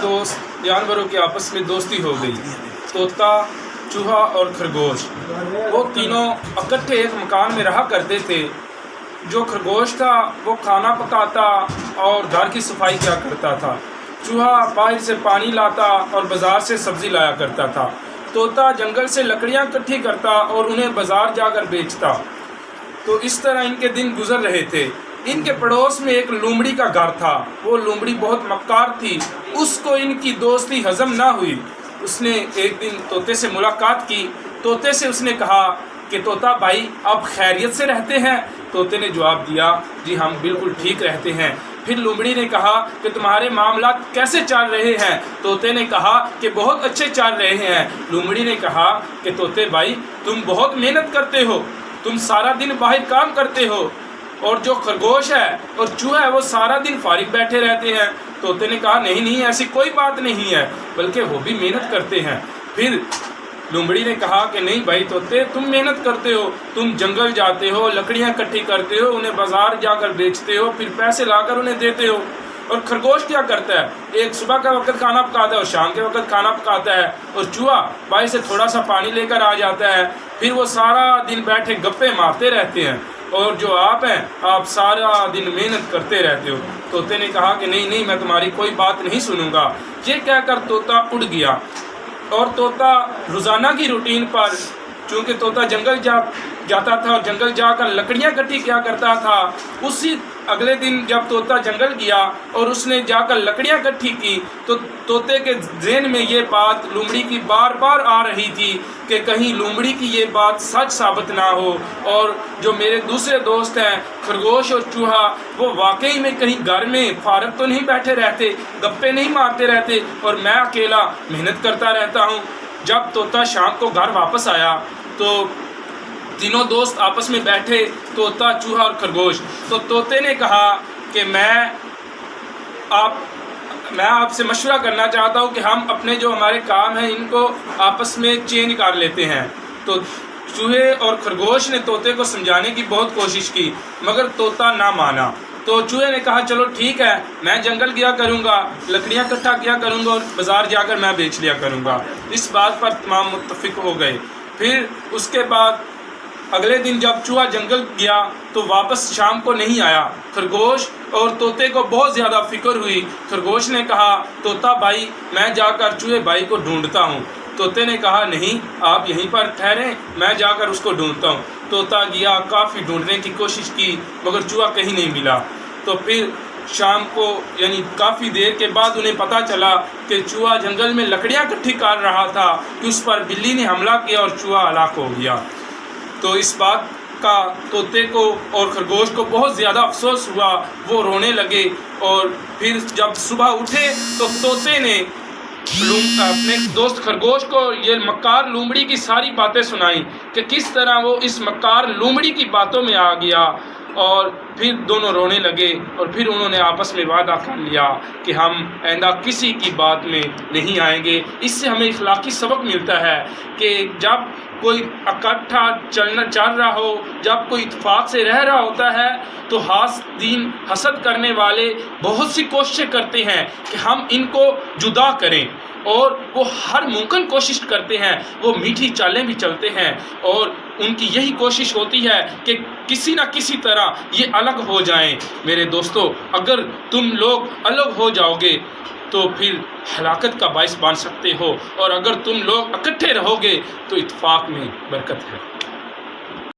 दोस्त जानवरों के आपस में दोस्ती हो गई। तोता, चूहा और खरगोश वो तीनों इकट्ठे एक मकान में रहा करते थे। जो खरगोश था वो खाना पकाता और घर की सफाई किया करता था। चूहा बाहर से पानी लाता और बाज़ार से सब्ज़ी लाया करता था। तोता जंगल से लकड़ियाँ इकट्ठी करता और उन्हें बाज़ार जाकर बेचता। तो इस तरह इनके दिन गुजर रहे थे। इनके पड़ोस में एक लोमड़ी का घर था। वो लोमड़ी बहुत मक्कार थी। उसको इनकी दोस्ती हजम ना हुई। उसने एक दिन तोते से मुलाकात की। तोते से उसने कहा कि तोता भाई, आप खैरियत से रहते हैं? तोते ने जवाब दिया, जी हम बिल्कुल ठीक रहते हैं। फिर लोमड़ी ने कहा कि तुम्हारे मामलात कैसे चल रहे हैं? तोते ने कहा कि बहुत अच्छे चल रहे हैं। लोमड़ी ने कहा कि तोते भाई, तुम बहुत मेहनत करते हो, तुम सारा दिन बाहर काम करते हो, और जो खरगोश है और चूहा है वो सारा दिन फारिग बैठे रहते हैं। तोते ने कहा नहीं नहीं, ऐसी कोई बात नहीं है, बल्कि वो भी मेहनत करते हैं। फिर लोमड़ी ने कहा कि नहीं भाई तोते, तुम मेहनत करते हो, तुम जंगल जाते हो, लकड़ियाँ इकट्ठी करते हो, उन्हें बाजार जाकर बेचते हो, फिर पैसे लाकर उन्हें देते हो। और खरगोश क्या करता है? एक सुबह का वक्त खाना पकाता है और शाम के वक्त खाना पकाता है। और चूहा बाहर से थोड़ा सा पानी लेकर आ जाता है। फिर वो सारा दिन बैठे गप्पे मारते रहते हैं। और जो आप हैं, आप सारा दिन मेहनत करते रहते हो। तोते ने कहा कि नहीं नहीं, मैं तुम्हारी कोई बात नहीं सुनूंगा। ये कहकर तोता उड़ गया। और तोता रोज़ाना की रूटीन पर, चूँकि तोता जंगल जाता था और जंगल जाकर लकड़ियाँ इकट्ठी किया करता था, उसी अगले दिन जब तोता जंगल गया और उसने जाकर लकड़ियाँ इकट्ठी की, तो तोते के ज़हन में ये बात लोमड़ी की बार बार आ रही थी कि कहीं लोमड़ी की ये बात सच साबित ना हो, और जो मेरे दूसरे दोस्त हैं खरगोश और चूहा, वो वाकई में कहीं घर में फारग तो नहीं बैठे रहते, गप्पे नहीं मारते रहते, और मैं अकेला मेहनत करता रहता हूँ। जब तोता शाम को घर वापस आया तो तीनों दोस्त आपस में बैठे, तोता, चूहा और खरगोश। तो तोते ने कहा कि मैं आपसे मशवरा करना चाहता हूँ कि हम अपने जो हमारे काम हैं इनको आपस में चेंज कर लेते हैं। तो चूहे और खरगोश ने तोते को समझाने की बहुत कोशिश की, मगर तोता ना माना। तो चूहे ने कहा चलो ठीक है, मैं जंगल गया करूँगा, लकड़ियाँ इकट्ठा किया करूँगा और बाज़ार जाकर मैं बेच लिया करूँगा। इस बात पर तमाम मुत्तफिक हो गए। फिर उसके बाद अगले दिन जब चूहा जंगल गया तो वापस शाम को नहीं आया। खरगोश और तोते को बहुत ज़्यादा फिक्र हुई। खरगोश ने कहा तोता भाई, मैं जाकर चूहे भाई को ढूंढता हूँ। तोते ने कहा नहीं, आप यहीं पर ठहरें, मैं जाकर उसको ढूंढता हूँ। तोता गया, काफ़ी ढूंढने की कोशिश की, मगर चूहा कहीं नहीं मिला। तो फिर शाम को यानी काफ़ी देर के बाद उन्हें पता चला कि चूहा जंगल में लकड़ियाँ इकट्ठी कर रहा था कि उस पर बिल्ली ने हमला किया और चूहा हलाक हो गया। तो इस बात का तोते को और खरगोश को बहुत ज़्यादा अफसोस हुआ। वो रोने लगे। और फिर जब सुबह उठे तो तोते ने अपने दोस्त खरगोश को ये मक्कार लोमड़ी की सारी बातें सुनाई कि किस तरह वो इस मक्कार लोमड़ी की बातों में आ गया। और फिर दोनों रोने लगे और फिर उन्होंने आपस में वादा कर लिया कि हम आइंदा किसी की बात में नहीं आएंगे। इससे हमें इखलाकी सबक मिलता है कि जब कोई इकट्ठा चल रहा हो, जब कोई इत्तेफाक से रह रहा होता है, तो हासदीन, हसद करने वाले बहुत सी कोशिशें करते हैं कि हम इनको जुदा करें, और वो हर मुमकिन कोशिश करते हैं, वो मीठी चालें भी चलते हैं, और उनकी यही कोशिश होती है कि किसी न किसी तरह ये अलग हो जाएं। मेरे दोस्तों, अगर तुम लोग अलग हो जाओगे तो फिर हलाकत का बाइस बन सकते हो, और अगर तुम लोग इकट्ठे रहोगे तो इत्तेफाक में बरकत है।